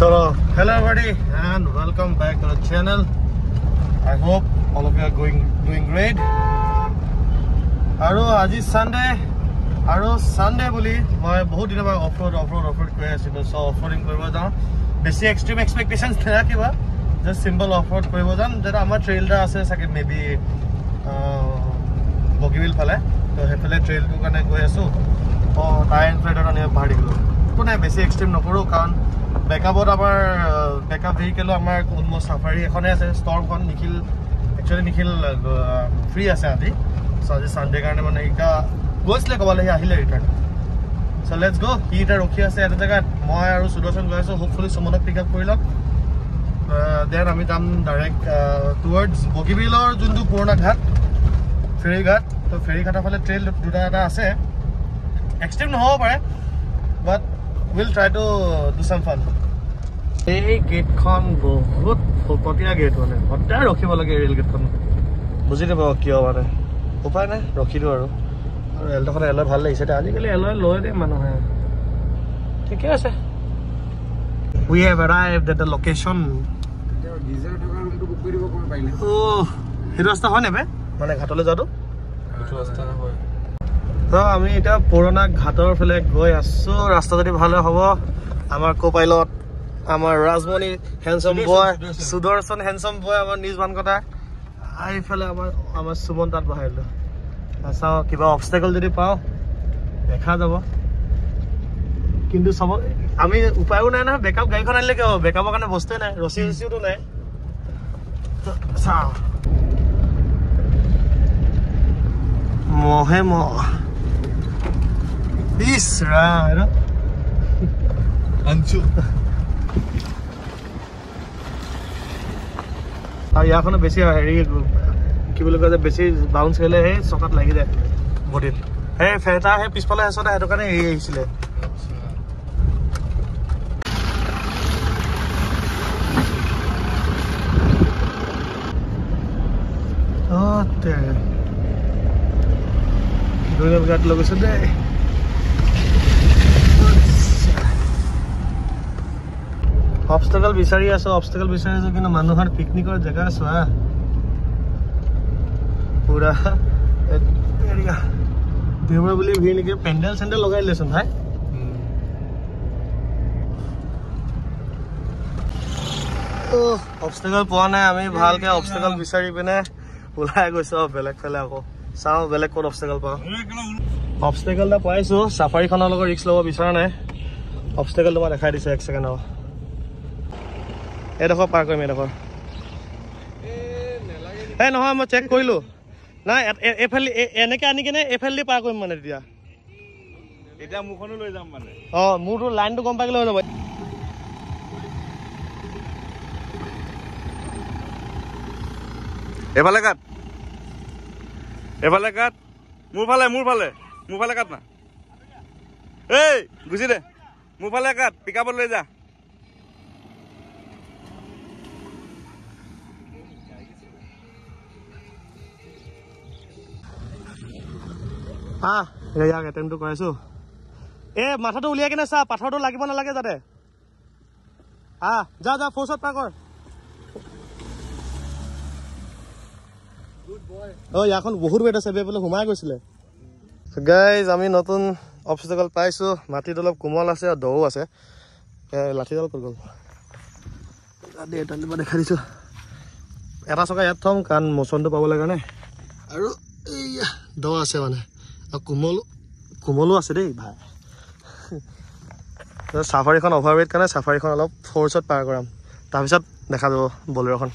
So, hello everybody and welcome back to the channel. I hope all of you are doing great. Aro aji Sunday. Aro Sunday boli moi bahut din ba off-road koi asilo. So off-roading koribo jao. Besi extreme expectations thera kiba. Just simple off-road koribo jam. Jeta amar trail da ase sake maybe Bogiville phale. To hefale trail tu kane koi asu. O time flight ane bahari gelo. To na besi extreme nokoro karon backup backup vehicle almost safari ekhone ase storm kon nikhil actually nikhil free ase adi so this Sunday karone mane eta goisle kobale ahile return so let's go he eta rokhi ase eta jaga moi aru Sudarshan goi aso hopefully somonok pick up korilok then ami jam direct towards Bogiville or jundu purna ghat to ferry ghat phale trail duta eta ase extreme no hobo pare but we'll try to do some fun. Hey, gate con bahut fokotia gate hone. Hotta rakhibo lage rail gate con. Bujite ba kiyo mane. Upai na rakhi do aru. Aru rail khone alloy bhal lagise ta ajikali alloy loy de manu hai. Thik ase. We have arrived at the location. Diesel toka room to book koribo kon paile. Oh, he rasta hone be? Mane ghatole jado? Etu rasta na hoy. So আমি এটা পুরোনা ঘাটৰ ফলে গৈ আছো ৰাস্তা যদি ভালে হ'ব আমাৰ কো-পাইলট আমাৰ ৰাজমণি হ্যান্ডসাম বয় সুদৰ্শন হ্যান্ডসাম বয় আমাৰ নিজবান কথা আই ফলে আমাৰ সুমন তাত বহাইলো আসাও কিবা অবস্টাকল যদি পাও দেখা যাব কিন্তু সব আমি উপায়ও নাই না ব্যাকআপ গাড়ীখন আনিলে কি হ'ব ব্যাকআপৰ কাৰণে বস্তু নাই ৰচিটো নাই চাও মহে This right. Anchu. আৰ ইয়াখন বেশি হেৰি কি বুলি কয় বেশি বাউন্স হলে হে চকাত লাগি যায় বডিত হে ফেটা হে পিছফালে আছে হেটো কাৰণে এই আহিছিলে ওতে দুই গাট লগছে দে obstacle বিচাৰি আছো কিন্তু মানুহৰ পিকনিকৰ জায়গা আছে পুৰা এৰিয়া দেৱৰ বুলি ভিৰ নেকি পেন্ডেল সেন্ডেল লগাই লেছন ভাই obstacle পোৱা নাই আমি ভালকে obstacle বিচাৰি পিনে ওলাই গৈছো বেলেগ ফালে আকৌ চাও বেলেগ কোন obstacle পাও obstacle টা পাইছো সাফাৰীখনৰ লগত ৰিস্ক লব বিচৰা নাই obstacle মই দেখাই দিছো 1 সেকেন্ড এই দেখো পাৰ কৰিম এই দেখো এই নহয় মই চেক কৰিলো না এফএল এনেকে আনি কিনে এফএল দি পাৰ কৰিম মানে এতিয়া মুখনো লৈ যাম মানে মোৰটো লাইনটো গম পাই গলে হৈ যাব এফালে কাট মোৰ ফালে কাট না এই গুছি দে মোৰ ফালে কাট পিকআপত লৈ যা ইয়াক এটেম্পটো কৰাইছো মাথাটো উলিয়াই কিনে চা পাথৰটো লাগিব নালাগে যাতে যা ফোৰ্চত পাৰ কৰ ইয়াখন বহুত ৱেট আছে বোলে সোমাই গৈছিলে গাইজ আমি নতুন অবস্টাকল পাইছো মাটিত অলপ কোমল আছে আৰু দও আছে লাঠিডাল ক'ত গ'ল এটা দেখা দিছো এটা চকা ইয়াত থম কাৰণ মোচনটো পাবলৈ কাৰণে আৰু এইয়া দ আছে মানে কোমলো আছে দেই ভাই সাফাৰীখন অভাৰৱেট কাৰণে সাফাৰীখন অলপ ফোৰ্চত পাৰ কৰাম তাৰপিছত দেখা যাব বলেৰ'খন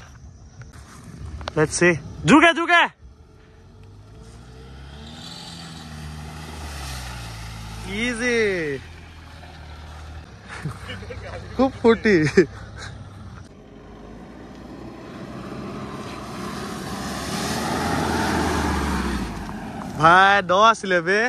লেটস সি জুগে ইজি খুব ফূৰ্তি ভাই দ আছিলে বে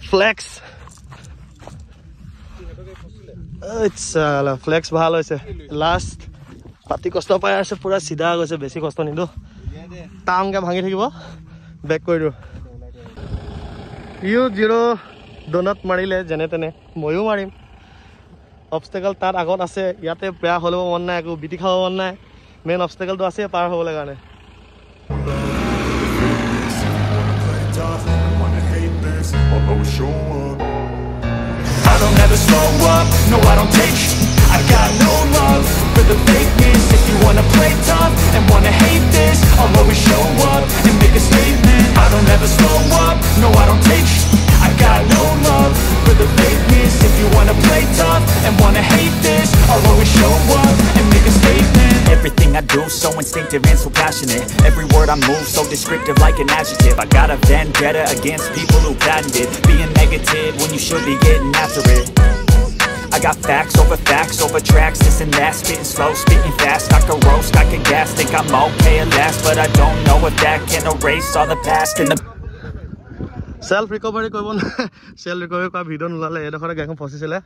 ফ্লেক্স ফ্লেক্স ভাল হৈছে লাষ্ট পাতি কষ্ট পাই আছে পুৰা চিধা গৈছে বেছি কষ্ট নিদিওঁ টাংকে ভাঙি থাকিব বেক কৰি দিওঁ U0 ডোনাট মাৰিলে যেনে তেনে ময়ো মাৰিম অবষ্টেকল তাত আগত আছে ইয়াতে বেয়া হ'লেও মন নাই একো বিটি খাব মন নাই মেইন অবষ্টেকলটো আছে পাৰ হ'বলৈ কাৰণে I don't ever slow up, no I don't take sh**. I got no love for the fakeness. If you wanna play tough and wanna hate this, I'll always show up and make a statement. I don't ever slow up, no I don't take sh**. I got no love for the fakeness. If you wanna play tough and wanna hate this, I'll always show up and make a statement. Everything I do so instinctive and so passionate. Every word I move so descriptive like an adjective. I got a vendetta against people who patented being negative when you should be getting after it. I got facts over tracks, this and that. Spitting slow, spitting fast. I can roast, I can gas. Think I'm okay at last, but I don't know if that can erase all the past and the self recovery কৰিব না self recovery কৰা video নলালে এডখৰে গাখন ফচিছিলে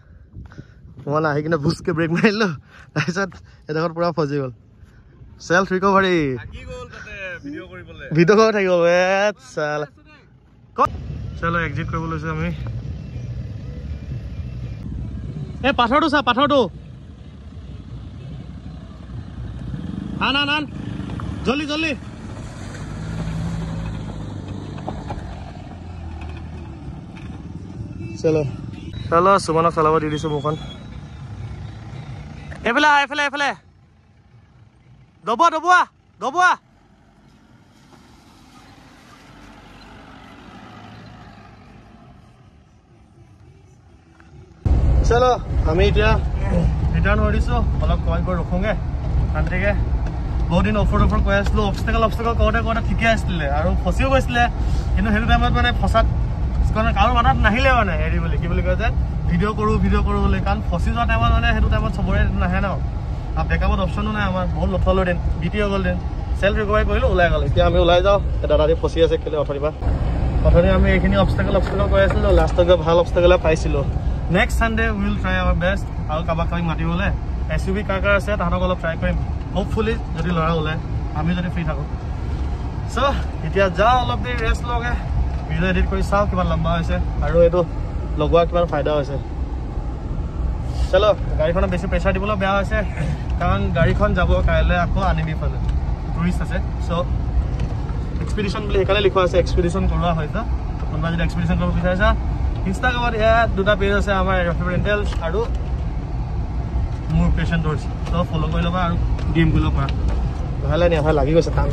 মই আহি কিনে বুসকে brake মাৰিলো তাৰপিছত এডখৰ পুৰা ফচি গ'ল self recovery থাকি গ'ল তাতে ভিডিও কৰিবলৈ ভিডিও কৰি থাকিব চাল চলো এক্সিট কৰিব লৈছো আমি এ পাথৰটো চা পাথৰটো আন জলদি জলদি চলো চলো সুমনক চলাব দি দিছো মুখন এফালে দবোৱা চলো আমি এতিয়া ৰিটাৰ্ণ হৈ দিছো অলপ কমাই কৰি ৰখোগে শান্তিকে বহুত দিন অফৰ কৈ আছিলো অবষ্টেকল কৰোঁতে ঠিকে আছিলে আৰু ফচিও গৈছিলে কিন্তু সেইটো টাইমত মানে ফচাত কাৰো মাথাত নাহিলে মানে হেৰি বুলি কি বুলি কয় যে ভিডিঅ' কৰোঁ বুলি কাৰণ ফচি যোৱা টাইমত মানে সেইটো টাইমত চবৰে নাহে ন আৰু বেকআপত অপশ্যনো নাই আমাৰ বহুত লথলো দিন বিটি হৈ গ'ল দিন চেল্ফ ৰিকভাৰী কৰিলোঁ ওলাই গ'ল এতিয়া আমি ওলাই যাওঁ দাদা দি ফচি আছে কেলৈ অথনি আমি এইখিনি অবষ্টেকল কৈ আছিলোঁ লাষ্টত গৈ ভাল অবষ্টেকলে পাইছিলোঁ next Sunday will try our best আৰু কাৰোবাক মাতিবলৈ SUV কাৰ আছে তাহাঁতক অলপ ট্ৰাই কৰিম হোপফুলি যদি ল'ৰা ওলায় আমি যদি ফ্ৰী থাকোঁ চ' এতিয়া যাওঁ অলপ দেৰি ৰেষ্ট লওঁগে ভিডিঅ' এডিট কৰি চাওঁ কিমান লম্বা হৈছে আৰু এইটো লগোৱা কিমান ফাইদা হৈছে চলো গাড়ীখনত বেছি প্ৰেছাৰ দিবলৈ বেয়া হৈছে কাৰণ গাড়ীখন যাব কাইলৈ আকৌ আনিবি ফালে টুৰিষ্ট আছে চ' এক্সপিডিশ্যন বুলি সেইকাৰণে লিখোৱা আছে এক্সপিডিশ্যন কৰোৱা হৈছে কোনোবা যদি এক্সপিডিশ্যন কৰিব বিচাৰিছা ইনষ্টাগ্ৰামত ইয়াত দুটা পেজ আছে আমাৰ ৰেফাৰেণ্টেলছ আৰু মোৰ পেচেণ্ট টুৰ্ছ চ' ফ'ল' কৰি ল'বা আৰু ডিএম কৰি ল'ব পাৰা ভালে লাগি গৈছে টাং